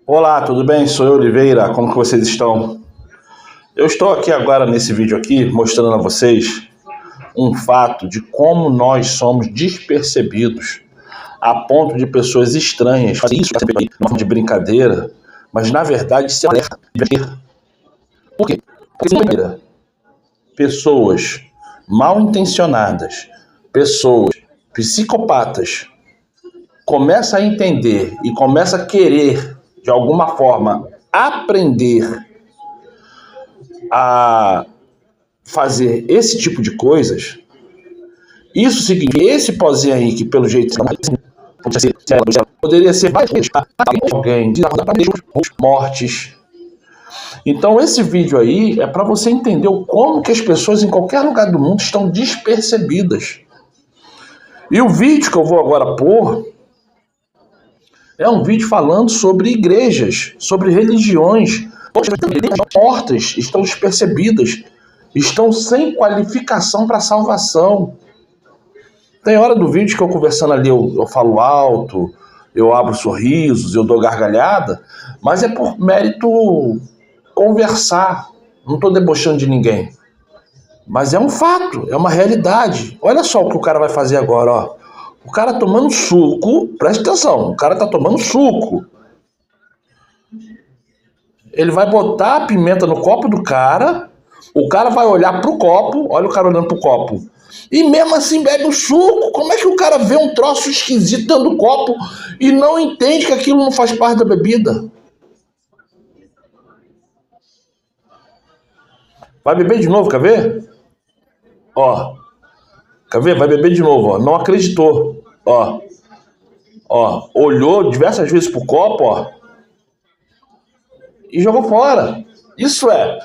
Olá, tudo bem? Sou eu, Oliveira. Como que vocês estão? Eu estou aqui agora nesse vídeo aqui mostrando a vocês um fato de como nós somos despercebidos a ponto de pessoas estranhas fazerem isso de forma de brincadeira, mas na verdade isso é um alerta. Por quê? Porque primeiro, pessoas mal intencionadas, pessoas psicopatas começam a entender e começam a querer de alguma forma aprender a fazer esse tipo de coisas. Isso significa que esse pozinho aí, que pelo jeito poderia ser mais alguém, mortes. Então esse vídeo aí é para você entender como que as pessoas em qualquer lugar do mundo estão despercebidas. E o vídeo que eu vou agora pôr é um vídeo falando sobre igrejas, sobre religiões. Mortas, estão despercebidas, estão sem qualificação para salvação. Tem hora do vídeo que eu conversando ali, eu falo alto, eu abro sorrisos, eu dou gargalhada, mas é por mérito conversar. Não estou debochando de ninguém. Mas é um fato, é uma realidade. Olha só o que o cara vai fazer agora, ó. O cara tomando suco, presta atenção, o cara tá tomando suco. Ele vai botar a pimenta no copo do cara, o cara vai olhar pro copo, olha o cara olhando pro copo, e mesmo assim bebe o suco. Como é que o cara vê um troço esquisito dentro do copo e não entende que aquilo não faz parte da bebida? Vai beber de novo, quer ver? Ó, quer ver? Vai beber de novo, ó. Não acreditou, ó. Ó, olhou diversas vezes pro copo, ó, e jogou fora. Isso é,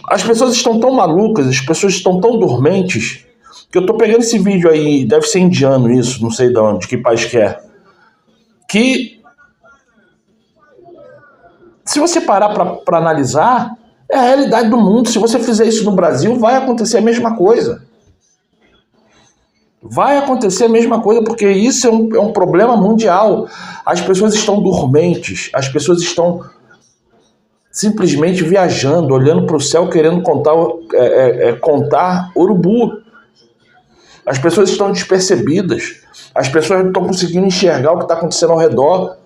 as pessoas estão tão malucas, as pessoas estão tão dormentes, que eu tô pegando esse vídeo aí, deve ser indiano isso, não sei de onde, de que país que é. Que, se você parar pra analisar, é a realidade do mundo. Se você fizer isso no Brasil, vai acontecer a mesma coisa. Vai acontecer a mesma coisa, porque isso é um problema mundial. As pessoas estão dormentes, as pessoas estão simplesmente viajando, olhando para o céu, querendo contar urubu. As pessoas estão despercebidas, as pessoas não estão conseguindo enxergar o que está acontecendo ao redor.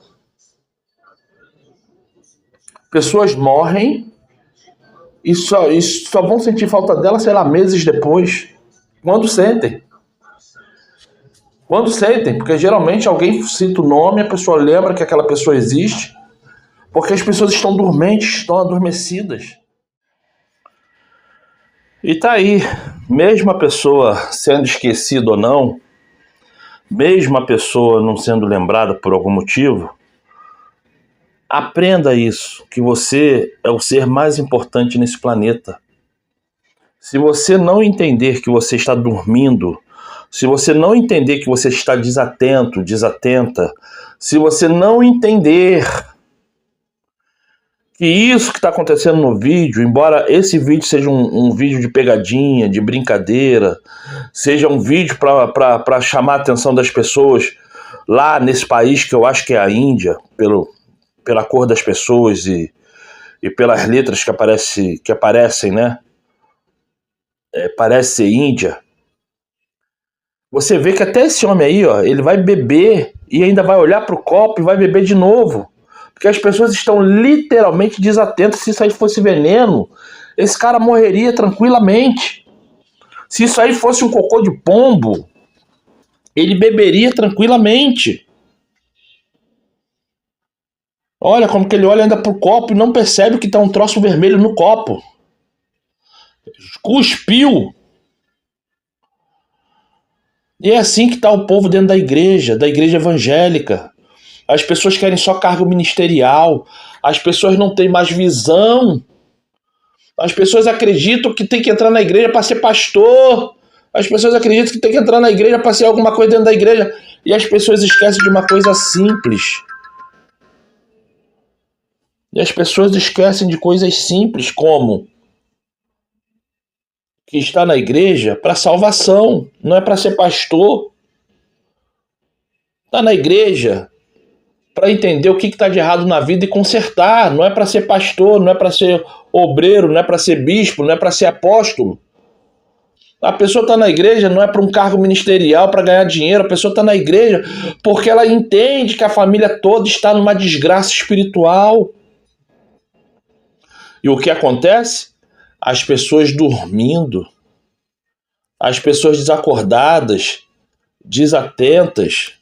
Pessoas morrem e só vão sentir falta dela, sei lá, meses depois. Quando sentem. Quando sentem, porque geralmente alguém cita o nome, a pessoa lembra que aquela pessoa existe, porque as pessoas estão dormentes, estão adormecidas. E tá aí, mesmo a pessoa sendo esquecida ou não, mesmo a pessoa não sendo lembrada por algum motivo, aprenda isso, que você é o ser mais importante nesse planeta. Se você não entender que você está dormindo, se você não entender que você está desatento, desatenta, se você não entender que isso que está acontecendo no vídeo, embora esse vídeo seja um vídeo de pegadinha, de brincadeira, seja um vídeo para chamar a atenção das pessoas lá nesse país que eu acho que é a Índia, pela cor das pessoas e pelas letras que aparecem, né? Parece ser Índia. Você vê que até esse homem aí, ó, ele vai beber e ainda vai olhar para o copo e vai beber de novo. Porque as pessoas estão literalmente desatentas. Se isso aí fosse veneno, esse cara morreria tranquilamente. Se isso aí fosse um cocô de pombo, ele beberia tranquilamente. Olha como que ele olha ainda pro copo e não percebe que tá um troço vermelho no copo. Cuspiu. E é assim que tá o povo dentro da igreja evangélica. As pessoas querem só cargo ministerial. As pessoas não têm mais visão. As pessoas acreditam que tem que entrar na igreja para ser pastor. As pessoas acreditam que tem que entrar na igreja para ser alguma coisa dentro da igreja. E as pessoas esquecem de uma coisa simples. E as pessoas esquecem de coisas simples, como que está na igreja para salvação, não é para ser pastor. Está na igreja para entender o que está de errado na vida e consertar. Não é para ser pastor, não é para ser obreiro, não é para ser bispo, não é para ser apóstolo. A pessoa está na igreja não é para um cargo ministerial, para ganhar dinheiro. A pessoa está na igreja porque ela entende que a família toda está numa desgraça espiritual. E o que acontece? As pessoas dormindo, as pessoas desacordadas, desatentas,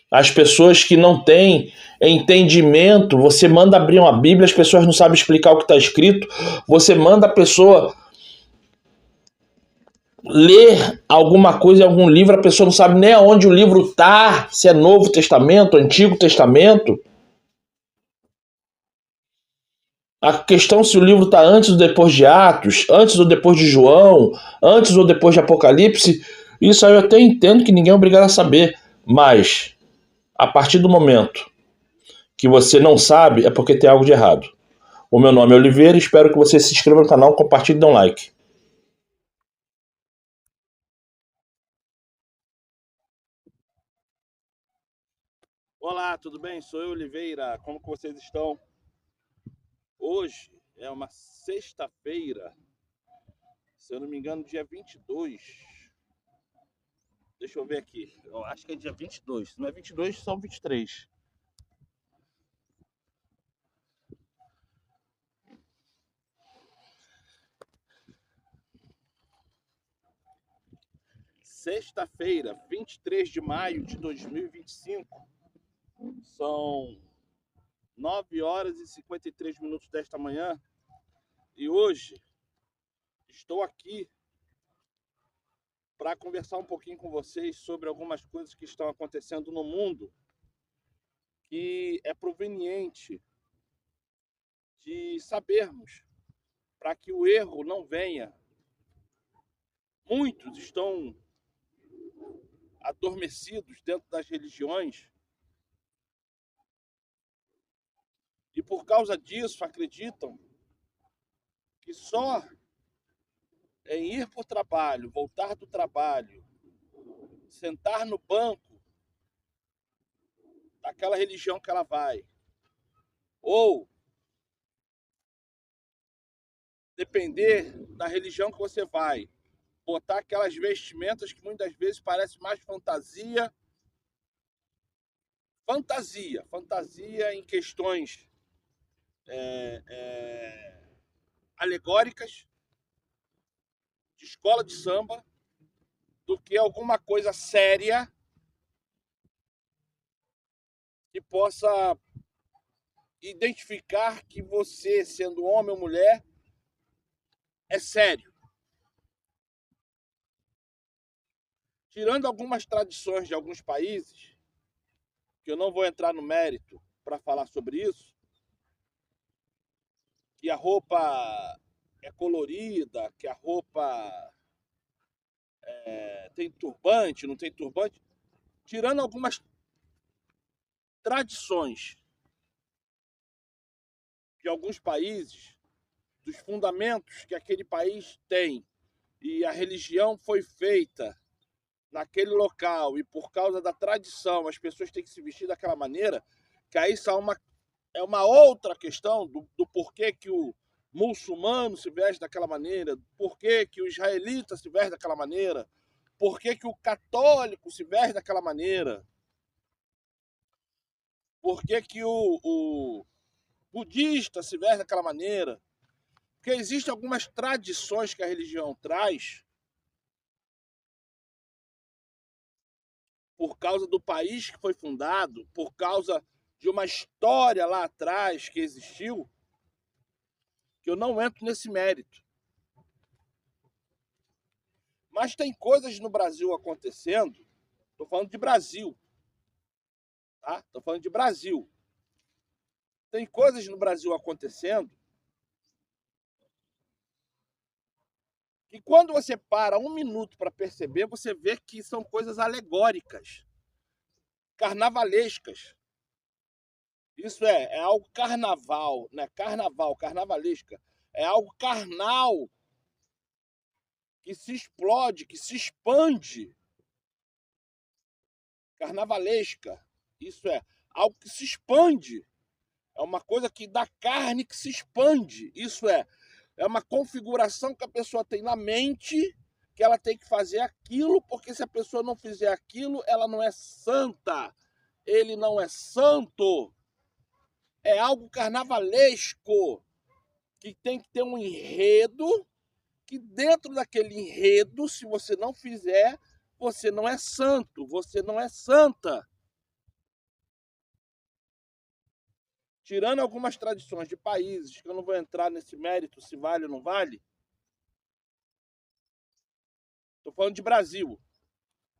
as pessoas que não têm entendimento. Você manda abrir uma Bíblia, as pessoas não sabem explicar o que está escrito. Você manda a pessoa ler alguma coisa em algum livro, a pessoa não sabe nem aonde o livro está, se é Novo Testamento, Antigo Testamento. A questão se o livro está antes ou depois de Atos, antes ou depois de João, antes ou depois de Apocalipse, isso aí eu até entendo que ninguém é obrigado a saber, mas a partir do momento que você não sabe, é porque tem algo de errado. O meu nome é Oliveira, espero que você se inscreva no canal, compartilhe e dê um like. Olá, tudo bem? Sou eu, Oliveira. Como que vocês estão? Hoje é uma sexta-feira, se eu não me engano, dia 22. Deixa eu ver aqui. Eu acho que é dia 22. Se não é 22, são 23. Sexta-feira, 23 de maio de 2025. São 9 horas e 53 minutos desta manhã. E hoje estou aqui para conversar um pouquinho com vocês sobre algumas coisas que estão acontecendo no mundo que é proveniente de sabermos para que o erro não venha. Muitos estão adormecidos dentro das religiões e por causa disso acreditam que só em ir para o trabalho, voltar do trabalho, sentar no banco daquela religião que ela vai, ou depender da religião que você vai, botar aquelas vestimentas que muitas vezes parecem mais fantasia em questões alegóricas, de escola de samba, do que alguma coisa séria que possa identificar que você, sendo homem ou mulher, é sério. Tirando algumas tradições de alguns países, que eu não vou entrar no mérito para falar sobre isso, que a roupa é colorida, que a roupa tem turbante, não tem turbante. Tirando algumas tradições de alguns países, dos fundamentos que aquele país tem, e a religião foi feita naquele local, e por causa da tradição as pessoas têm que se vestir daquela maneira, que aí isso é uma outra questão do porquê que o muçulmano se veste daquela maneira, porquê que o israelita se veste daquela maneira, porquê que o católico se veste daquela maneira, porquê que o budista se veste daquela maneira. Porque existem algumas tradições que a religião traz por causa do país que foi fundado, por causa de uma história lá atrás que existiu, que eu não entro nesse mérito. Mas tem coisas no Brasil acontecendo, estou falando de Brasil, tá? Estou falando de Brasil. Tem coisas no Brasil acontecendo que quando você para um minuto para perceber, você vê que são coisas alegóricas, carnavalescas. Isso é algo carnaval, né? Carnavalesca. É algo carnal que se explode, que se expande. Carnavalesca. Isso é algo que se expande. É uma coisa que da carne que se expande. Isso é uma configuração que a pessoa tem na mente, que ela tem que fazer aquilo, porque se a pessoa não fizer aquilo, ela não é santa. Ele não é santo. É algo carnavalesco, que tem que ter um enredo, que dentro daquele enredo, se você não fizer, você não é santo, você não é santa. Tirando algumas tradições de países, que eu não vou entrar nesse mérito se vale ou não vale, estou falando de Brasil.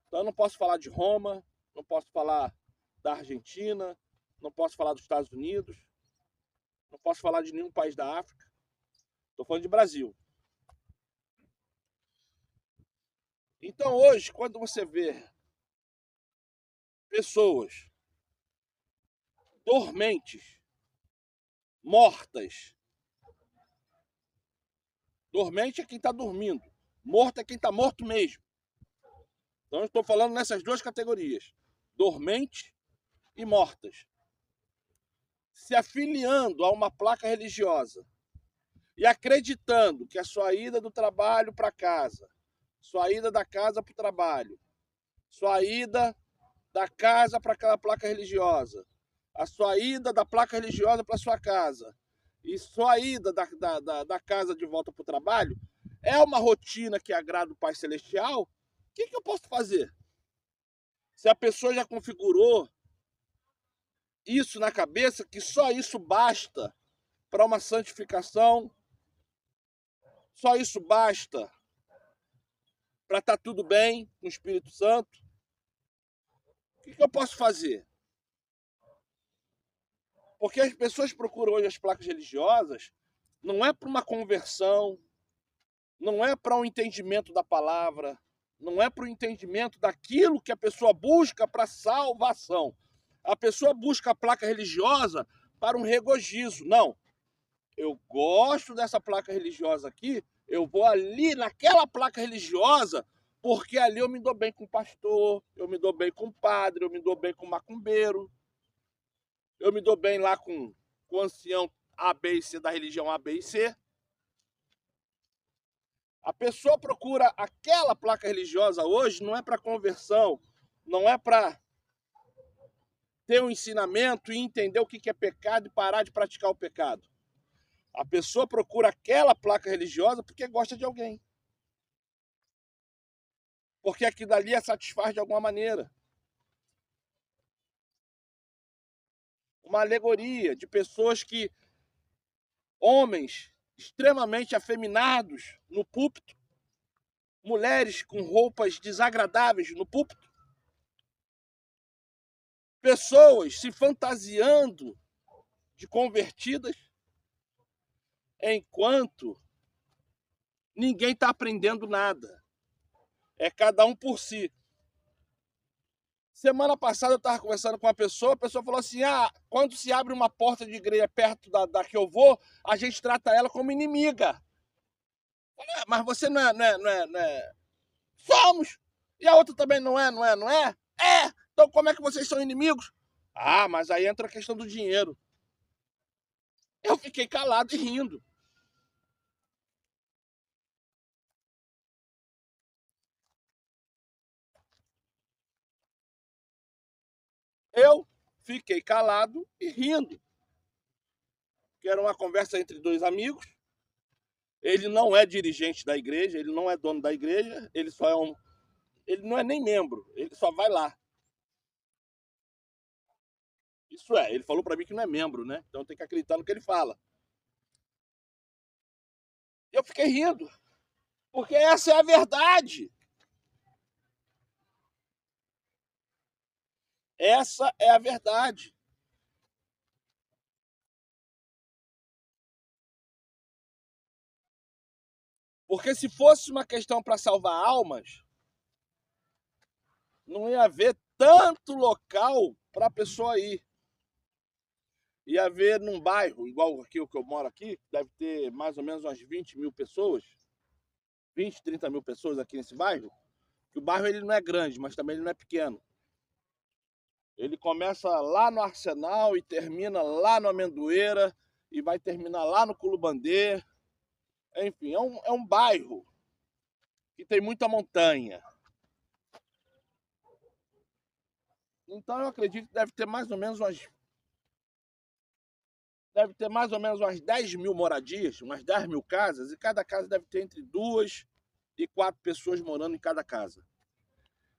Então eu não posso falar de Roma, não posso falar da Argentina, não posso falar dos Estados Unidos, não posso falar de nenhum país da África. Estou falando de Brasil. Então hoje, quando você vê pessoas dormentes, mortas, dormente é quem está dormindo, morto é quem está morto mesmo. Então eu estou falando nessas duas categorias, dormente e mortas, se afiliando a uma placa religiosa e acreditando que a sua ida do trabalho para casa, sua ida da casa para o trabalho, sua ida da casa para aquela placa religiosa, a sua ida da placa religiosa para sua casa e sua ida da casa de volta para o trabalho é uma rotina que agrada o Pai Celestial, o que eu posso fazer? Se a pessoa já configurou isso na cabeça, que só isso basta para uma santificação, só isso basta para estar tudo bem com o Espírito Santo, o que eu posso fazer? Porque as pessoas procuram hoje as placas religiosas, não é para uma conversão, não é para um entendimento da palavra, não é para o entendimento daquilo que a pessoa busca para salvação. A pessoa busca a placa religiosa para um regozijo. Não, eu gosto dessa placa religiosa aqui, eu vou ali naquela placa religiosa, porque ali eu me dou bem com o pastor, eu me dou bem com o padre, eu me dou bem com o macumbeiro, eu me dou bem lá com o ancião A, B e C da religião A, B e C. A pessoa procura aquela placa religiosa hoje, não é para conversão, não é para ter um ensinamento e entender o que é pecado e parar de praticar o pecado. A pessoa procura aquela placa religiosa porque gosta de alguém. Porque aquilo ali a satisfaz de alguma maneira. Uma alegoria de pessoas que, homens extremamente afeminados no púlpito, mulheres com roupas desagradáveis no púlpito, pessoas se fantasiando de convertidas, enquanto ninguém está aprendendo nada. É cada um por si. Semana passada eu estava conversando com uma pessoa, a pessoa falou assim, quando se abre uma porta de igreja perto da que eu vou, a gente trata ela como inimiga. Mas você não é. Somos! E a outra também não é? É! Então como é que vocês são inimigos? Mas aí entra a questão do dinheiro. Eu fiquei calado e rindo. Eu fiquei calado e rindo. Que era uma conversa entre dois amigos. Ele não é dirigente da igreja, ele não é dono da igreja, ele só é ele não é nem membro, ele só vai lá. Isso é, ele falou para mim que não é membro, né? Então tem que acreditar no que ele fala. Eu fiquei rindo, porque essa é a verdade. Essa é a verdade. Porque se fosse uma questão para salvar almas, não ia haver tanto local para a pessoa ir. Ia haver num bairro, igual aqui o que eu moro aqui, deve ter mais ou menos umas 20 mil pessoas, 20, 30 mil pessoas aqui nesse bairro, que o bairro ele não é grande, mas também ele não é pequeno. Ele começa lá no Arsenal e termina lá no Amendoeira e vai terminar lá no Culubandê. Enfim, é um bairro que tem muita montanha. Então eu acredito que deve ter mais ou menos umas 10 mil moradias, umas 10 mil casas, e cada casa deve ter entre 2 e 4 pessoas morando em cada casa.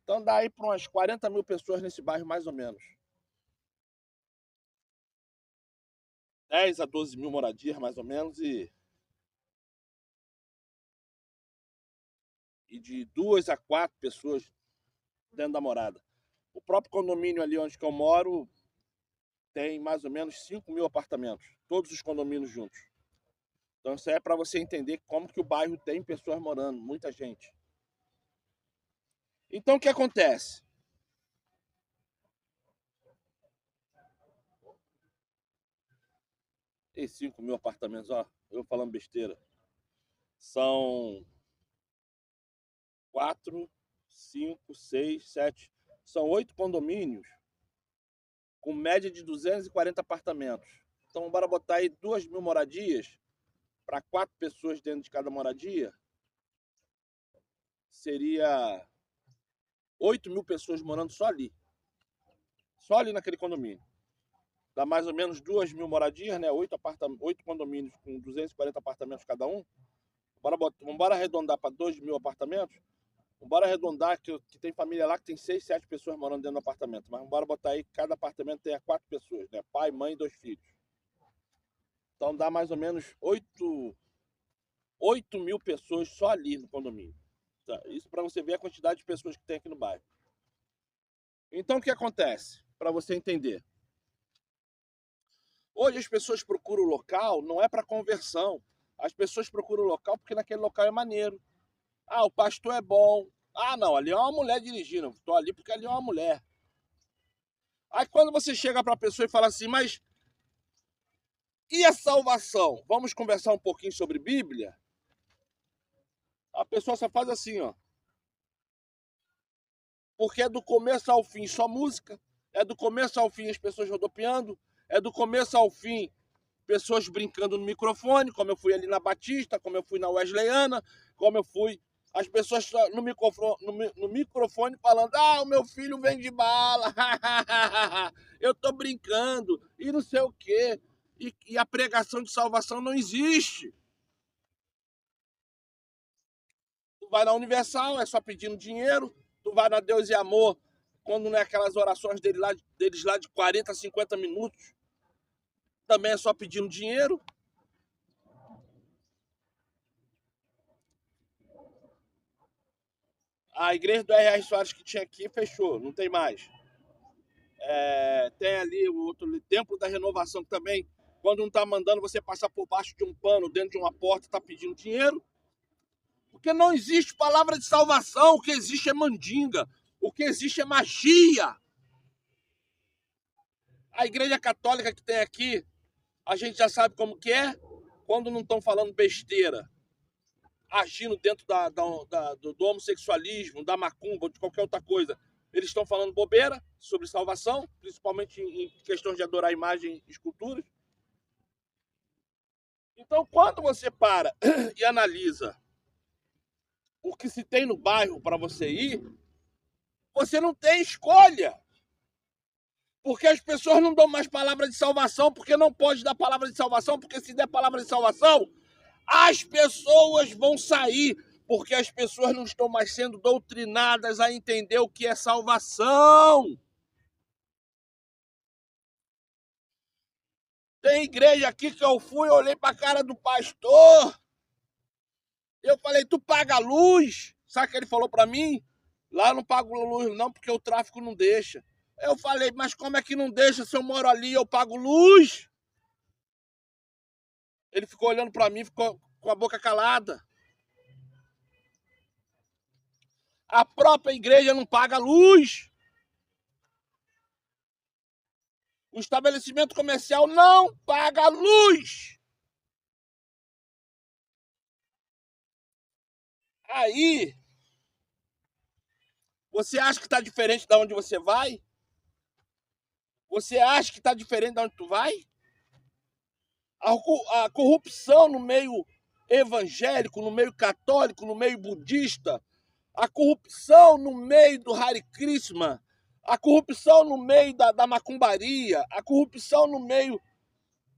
Então dá aí para umas 40 mil pessoas nesse bairro, mais ou menos. 10 a 12 mil moradias, mais ou menos, e de 2 a 4 pessoas dentro da morada. O próprio condomínio ali onde eu moro tem mais ou menos 5 mil apartamentos, todos os condomínios juntos. Então isso é para você entender como que o bairro tem pessoas morando, muita gente. Então o que acontece? Tem 5 mil apartamentos, ó, eu falando besteira. São 4, 5, 6, 7. São 8 condomínios com média de 240 apartamentos. Então, bora botar aí 2 mil moradias para 4 pessoas dentro de cada moradia. Seria 8 mil pessoas morando só ali. Só ali naquele condomínio. Dá mais ou menos 2 mil moradias, né? 8 condomínios com 240 apartamentos cada um. Vamos arredondar para 2 mil apartamentos. Vamos arredondar que tem família lá que tem 6, 7 pessoas morando dentro do apartamento. Mas vamos botar aí que cada apartamento tenha 4 pessoas, né? Pai, mãe e 2 filhos. Então dá mais ou menos 8 mil pessoas só ali no condomínio. Tá? Isso para você ver a quantidade de pessoas que tem aqui no bairro. Então o que acontece? Para você entender. Hoje as pessoas procuram o local, não é para conversão. As pessoas procuram o local porque naquele local é maneiro. Ah, o pastor é bom. Ah, não, ali é uma mulher dirigindo. Estou ali porque ali é uma mulher. Aí quando você chega para a pessoa e fala assim, mas e a salvação? Vamos conversar um pouquinho sobre Bíblia? A pessoa só faz assim, ó. Porque é do começo ao fim só música, é do começo ao fim as pessoas rodopiando, é do começo ao fim pessoas brincando no microfone, como eu fui ali na Batista, como eu fui na Wesleyana, como eu fui... As pessoas no microfone falando, ah, o meu filho vende bala, eu tô brincando, e não sei o quê. E a pregação de salvação não existe. Tu vai na Universal, é só pedindo dinheiro. Tu vai na Deus e Amor, quando não é aquelas orações deles lá de 40, 50 minutos, também é só pedindo dinheiro. A igreja do R.R. Soares que tinha aqui fechou, não tem mais. Tem ali o outro Templo da Renovação que também, quando não está mandando você passar por baixo de um pano, dentro de uma porta, está pedindo dinheiro. Porque não existe palavra de salvação, o que existe é mandinga, o que existe é magia. A igreja católica que tem aqui, a gente já sabe como que é, quando não estão falando besteira, agindo dentro do homossexualismo, da macumba, de qualquer outra coisa. Eles estão falando bobeira sobre salvação, principalmente em questões de adorar imagem e esculturas. Então, quando você para e analisa o que se tem no bairro para você ir, você não tem escolha. Porque as pessoas não dão mais palavra de salvação, porque não pode dar palavra de salvação, porque se der palavra de salvação, as pessoas vão sair, porque as pessoas não estão mais sendo doutrinadas a entender o que é salvação. Tem igreja aqui que eu fui, olhei para a cara do pastor, eu falei, tu paga luz? Sabe o que ele falou para mim? Lá eu não pago luz não, porque o tráfico não deixa. Eu falei, mas como é que não deixa se eu moro ali e eu pago luz? Ele ficou olhando para mim, ficou com a boca calada. A própria igreja não paga luz. O estabelecimento comercial não paga luz. Aí, você acha que está diferente de onde você vai? Você acha que está diferente de onde tu vai? A corrupção no meio evangélico, no meio católico, no meio budista, a corrupção no meio do Hare Krishna, a corrupção no meio da macumbaria, a corrupção no meio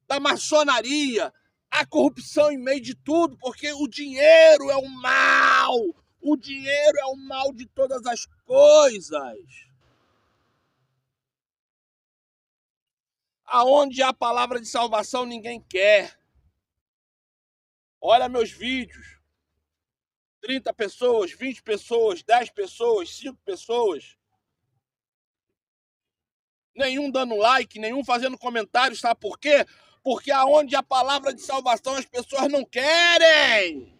da maçonaria, a corrupção em meio de tudo, porque o dinheiro é o mal. O dinheiro é o mal de todas as coisas. Aonde há palavra de salvação, ninguém quer. Olha meus vídeos. 30 pessoas, 20 pessoas, 10 pessoas, 5 pessoas. Nenhum dando like, nenhum fazendo comentário, sabe por quê? Porque aonde há palavra de salvação, as pessoas não querem.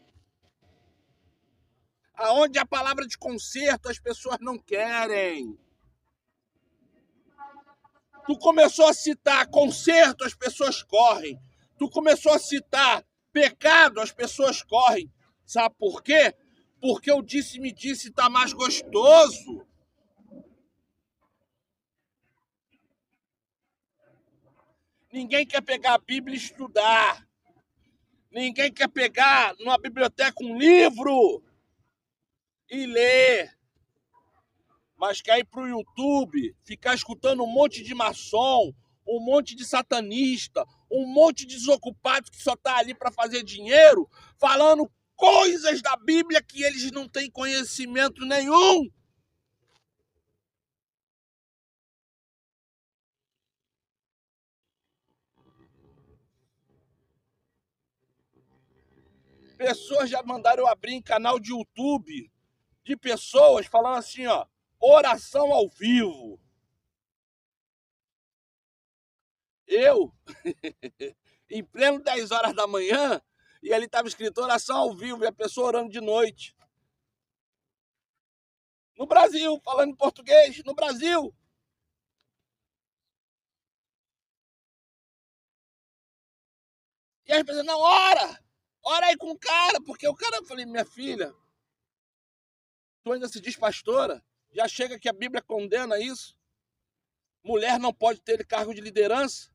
Aonde há palavra de conserto, as pessoas não querem. Tu começou a citar conserto, as pessoas correm. Tu começou a citar pecado, as pessoas correm. Sabe por quê? Porque o disse-me disse tá mais gostoso. Ninguém quer pegar a Bíblia e estudar. Ninguém quer pegar numa biblioteca um livro e ler. Mas quer ir pro YouTube, ficar escutando um monte de maçom, um monte de satanista, um monte de desocupado que só tá ali para fazer dinheiro, falando coisas da Bíblia que eles não têm conhecimento nenhum. Pessoas já mandaram eu abrir em canal de YouTube de pessoas falando assim, ó, oração ao vivo. Eu, em pleno 10 horas da manhã, e ali estava escrito oração ao vivo, e a pessoa orando de noite. No Brasil, falando em português, no Brasil. E as pessoas, não, ora aí com o cara, porque o cara, eu falei, minha filha, tu ainda se diz pastora? Já chega que a Bíblia condena isso? Mulher não pode ter cargo de liderança?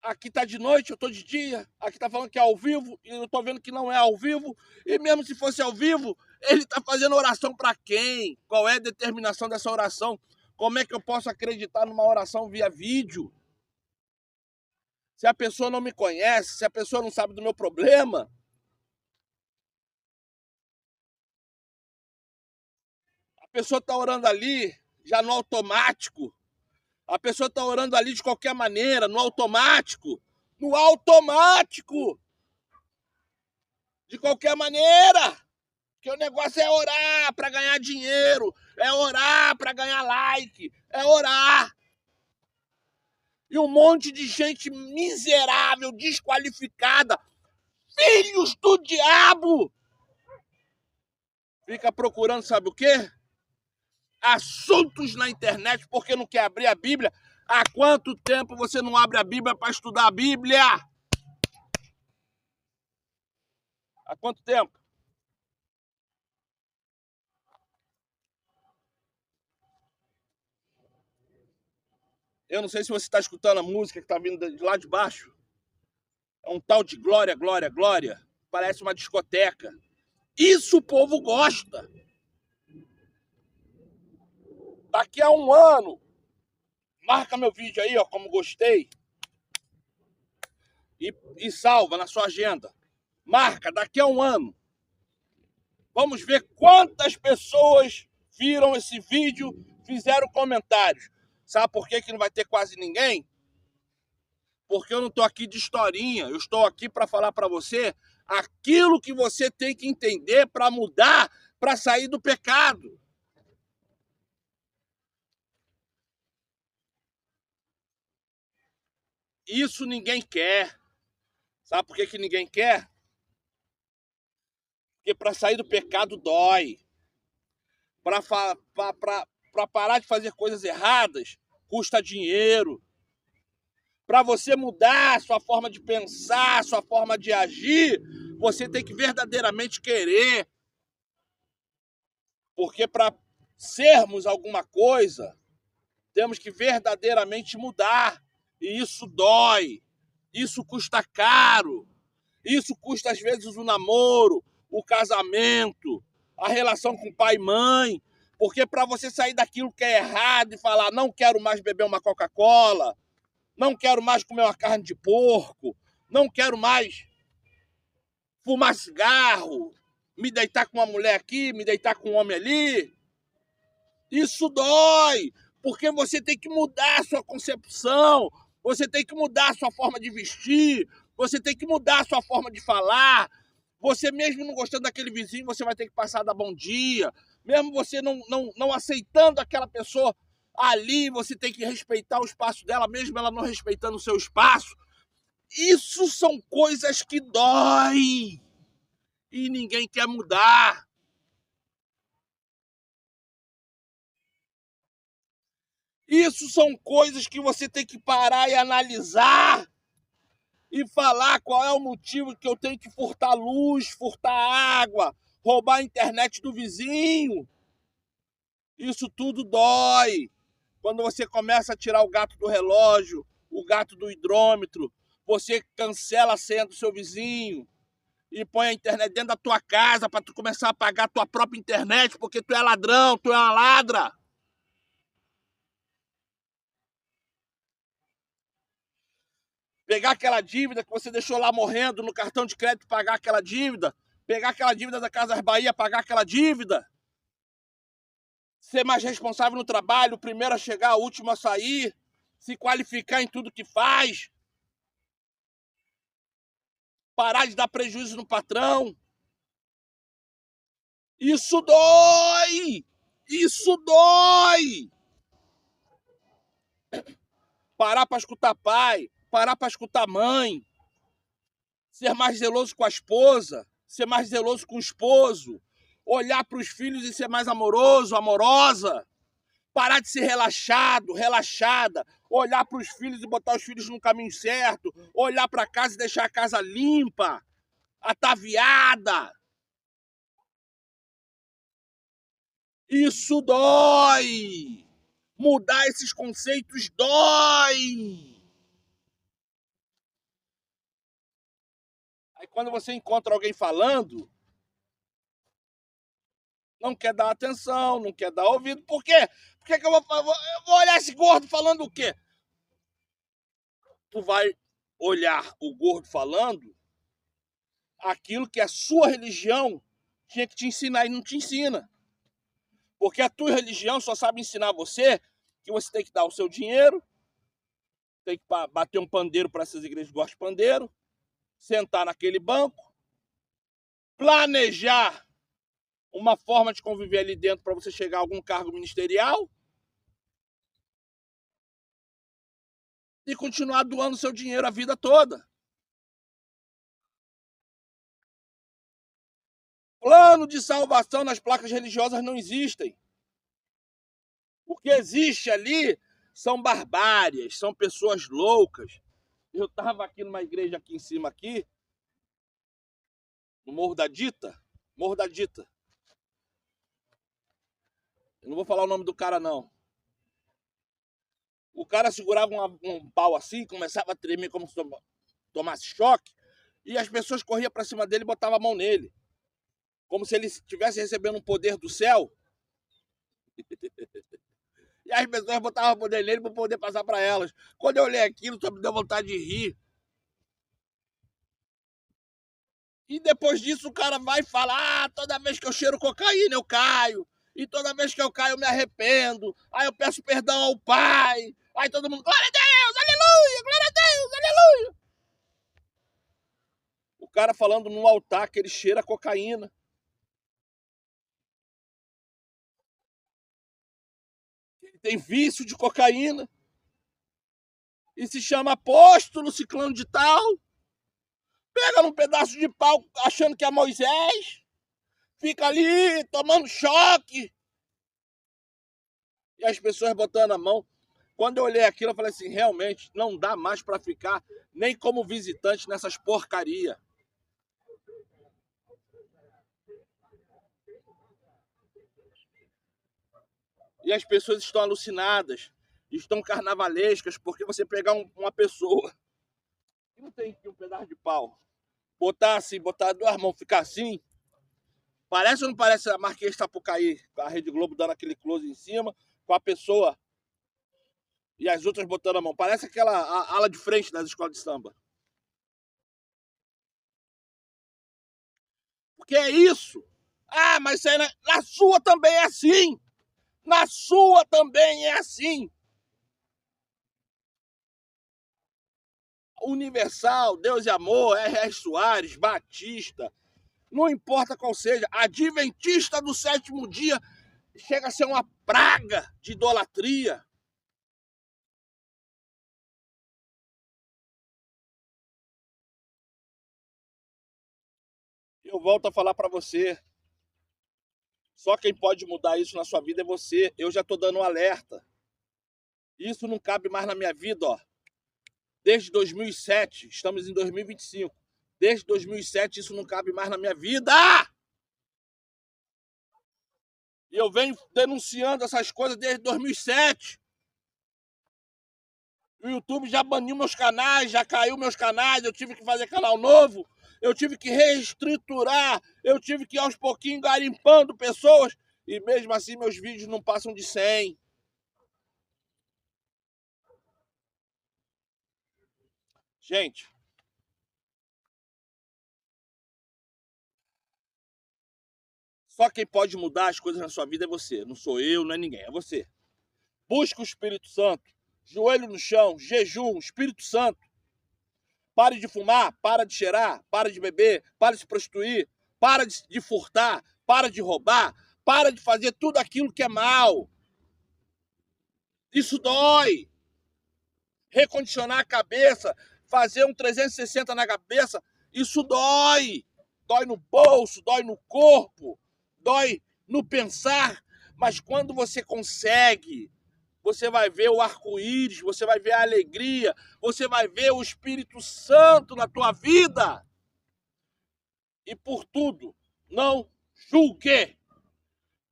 Aqui tá de noite, eu tô de dia, aqui tá falando que é ao vivo, e eu tô vendo que não é ao vivo, e mesmo se fosse ao vivo, ele tá fazendo oração para quem? Qual é a determinação dessa oração? Como é que eu posso acreditar numa oração via vídeo? Se a pessoa não me conhece, se a pessoa não sabe do meu problema. A pessoa tá orando ali, já no automático. A pessoa tá orando ali de qualquer maneira, no automático. No automático! De qualquer maneira! Porque o negócio é orar para ganhar dinheiro, é orar para ganhar like, é orar. E um monte de gente miserável, desqualificada, filhos do diabo, fica procurando, sabe o quê? Assuntos na internet porque não quer abrir a Bíblia. Há quanto tempo você não abre a Bíblia para estudar a Bíblia? Há quanto tempo? Eu não sei se você está escutando a música que está vindo de lá de baixo. É um tal de glória, glória, glória. Parece uma discoteca. Isso o povo gosta. Daqui a um ano, marca meu vídeo aí, ó, como gostei. E salva na sua agenda. Marca, daqui a um ano. Vamos ver quantas pessoas viram esse vídeo, fizeram comentários. Sabe por que não vai ter quase ninguém? Porque eu não estou aqui de historinha. Eu estou aqui para falar para você aquilo que você tem que entender para mudar, para sair do pecado. Isso ninguém quer. Sabe por que ninguém quer? Porque para sair do pecado dói. Para parar de fazer coisas erradas, custa dinheiro. Para você mudar sua forma de pensar, sua forma de agir, você tem que verdadeiramente querer. Porque para sermos alguma coisa, Temos que verdadeiramente mudar. E isso dói. Isso custa caro. Isso custa, às vezes, o namoro, o casamento, a relação com pai e mãe. Porque para você sair daquilo que é errado e falar, não quero mais beber uma Coca-Cola, não quero mais comer uma carne de porco, não quero mais fumar cigarro, me deitar com uma mulher aqui, me deitar com um homem ali, isso dói, porque você tem que mudar a sua concepção, você tem que mudar a sua forma de vestir, você tem que mudar a sua forma de falar. Você mesmo não gostando daquele vizinho, você vai ter que passar a dar bom dia. Mesmo você não aceitando aquela pessoa ali, você tem que respeitar o espaço dela, mesmo ela não respeitando o seu espaço. Isso são coisas que dói e ninguém quer mudar. Isso são coisas que você tem que parar e analisar e falar qual é o motivo que eu tenho que furtar luz, furtar água, roubar a internet do vizinho. Isso tudo dói. Quando você começa a tirar o gato do relógio, o gato do hidrômetro, você cancela a senha do seu vizinho e põe a internet dentro da tua casa para tu começar a pagar a tua própria internet porque tu é ladrão, tu é uma ladra. Pegar aquela dívida que você deixou lá morrendo no cartão de crédito, pagar aquela dívida. Pegar aquela dívida da Casas Bahia, pagar aquela dívida. Ser mais responsável no trabalho, o primeiro a chegar, o último a sair. Se qualificar em tudo que faz. Parar de dar prejuízo no patrão. Isso dói! Isso dói! Parar para escutar pai, parar para escutar mãe. Ser mais zeloso com a esposa, ser mais zeloso com o esposo. Olhar para os filhos e ser mais amoroso, amorosa. Parar de ser relaxado, relaxada. Olhar para os filhos e botar os filhos no caminho certo. Olhar para casa e deixar a casa limpa, ataviada. Isso dói. Mudar esses conceitos dói. Aí quando você encontra alguém falando, não quer dar atenção, não quer dar ouvido. Por quê? Por que eu vou olhar esse gordo falando o quê? Tu vai olhar o gordo falando aquilo que a sua religião tinha que te ensinar e não te ensina. Porque a tua religião só sabe ensinar você que você tem que dar o seu dinheiro, tem que bater um pandeiro para essas igrejas que gostam de pandeiro, sentar naquele banco, planejar uma forma de conviver ali dentro para você chegar a algum cargo ministerial e continuar doando seu dinheiro a vida toda. Plano de salvação nas placas religiosas não existem. O que existe ali são barbárias, são pessoas loucas. Eu estava aqui numa igreja aqui em cima, aqui, no Morro da Dita. Morro da Dita. Eu não vou falar o nome do cara, não. O cara segurava um pau assim, começava a tremer como se tomasse choque, e as pessoas corriam para cima dele e botavam a mão nele. Como se ele estivesse recebendo um poder do céu. E as pessoas botavam o poder nele para poder passar para elas. Quando eu olhei aquilo, só me deu vontade de rir. E depois disso o cara vai falar, toda vez que eu cheiro cocaína eu caio. E toda vez que eu caio eu me arrependo. Aí eu peço perdão ao Pai. Aí todo mundo, glória a Deus, aleluia, glória a Deus, aleluia. O cara falando num altar que ele cheira cocaína. Ele tem vício de cocaína. E se chama apóstolo ciclano de tal. Pega num pedaço de pau achando que é Moisés. Fica ali tomando choque. E as pessoas botando a mão. Quando eu olhei aquilo, eu falei assim, realmente não dá mais para ficar nem como visitante nessas porcaria. E as pessoas estão alucinadas. estão carnavalescas, porque você pegar uma pessoa que não tem aqui um pedaço de pau, botar assim, botar duas mãos, ficar assim, parece ou não parece a Marquês Sapucaí, com a Rede Globo dando aquele close em cima, com a pessoa e as outras botando a mão? Parece aquela ala de frente das escolas de samba. Porque é isso. Ah, mas isso aí na sua também é assim. Na sua também é assim. Universal, Deus e Amor, R.R. Soares, Batista, não importa qual seja, adventista do sétimo dia chega a ser uma praga de idolatria. Eu volto a falar para você, só quem pode mudar isso na sua vida é você. Eu já estou dando um alerta. Isso não cabe mais na minha vida, ó. Desde 2007, estamos em 2025. Desde 2007 isso não cabe mais na minha vida. E eu venho denunciando essas coisas desde 2007. O YouTube já baniu meus canais, já caiu meus canais, eu tive que fazer canal novo, eu tive que reestruturar, eu tive que ir aos pouquinhos garimpando pessoas, e mesmo assim meus vídeos não passam de 100. Gente, só quem pode mudar as coisas na sua vida é você. Não sou eu, não é ninguém, é você. Busca o Espírito Santo. Joelho no chão, jejum, Espírito Santo. Pare de fumar, para de cheirar, para de beber, para de se prostituir, para de furtar, para de roubar, para de fazer tudo aquilo que é mal. Isso dói. Recondicionar a cabeça, fazer um 360 na cabeça, isso dói. Dói no bolso, dói no corpo, dói no pensar. Mas quando você consegue, você vai ver o arco-íris, você vai ver a alegria, você vai ver o Espírito Santo na tua vida. E por tudo, não julgue,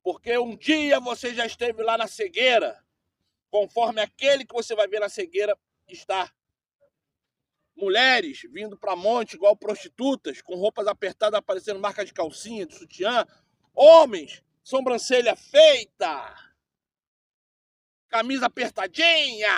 porque um dia você já esteve lá na cegueira, conforme aquele que você vai ver na cegueira está. Mulheres vindo para monte igual prostitutas, com roupas apertadas aparecendo marca de calcinha, de sutiã. Homens, sobrancelha feita, camisa apertadinha.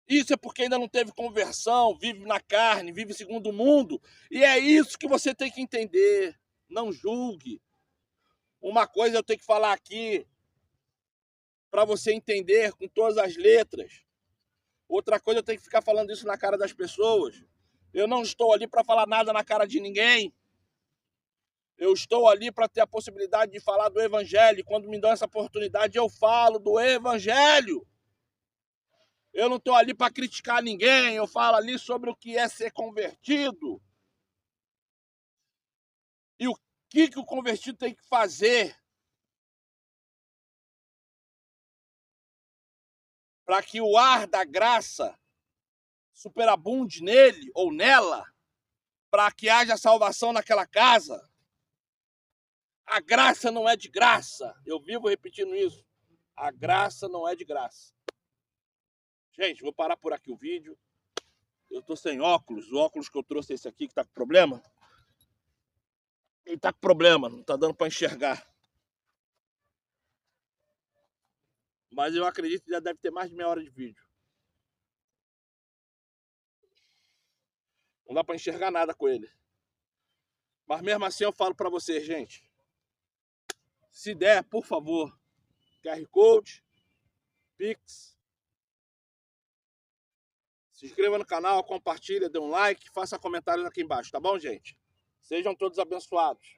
Isso é porque ainda não teve conversão, vive na carne, vive segundo o mundo. E é isso que você tem que entender. Não julgue. Uma coisa eu tenho que falar aqui, para você entender com todas as letras. Outra coisa eu tenho que ficar falando isso na cara das pessoas. Eu não estou ali para falar nada na cara de ninguém. Eu estou ali para ter a possibilidade de falar do Evangelho. Quando me dão essa oportunidade, eu falo do Evangelho. Eu não estou ali para criticar ninguém. Eu falo ali sobre o que é ser convertido. E o que o convertido tem que fazer para que o ar da graça superabunde nele ou nela, para que haja salvação naquela casa. A graça não é de graça. Eu vivo repetindo isso. A graça não é de graça. Gente, vou parar por aqui o vídeo. Eu tô sem óculos. O óculos que eu trouxe é esse aqui que tá com problema. Ele tá com problema, não tá dando para enxergar. Mas eu acredito que já deve ter mais de meia hora de vídeo. Não dá para enxergar nada com ele. Mas mesmo assim eu falo para vocês, gente. Se der, por favor, QR Code, Pix. Se inscreva no canal, compartilha, dê um like, faça comentários aqui embaixo, tá bom, gente? Sejam todos abençoados.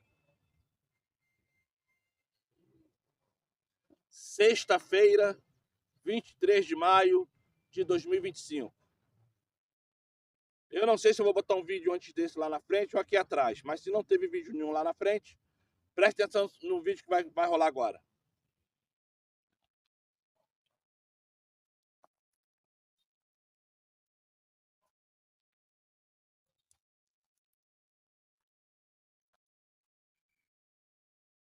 Sexta-feira, 23 de maio de 2025. Eu não sei se eu vou botar um vídeo antes desse lá na frente ou aqui atrás, mas se não teve vídeo nenhum lá na frente, preste atenção no vídeo que vai rolar agora.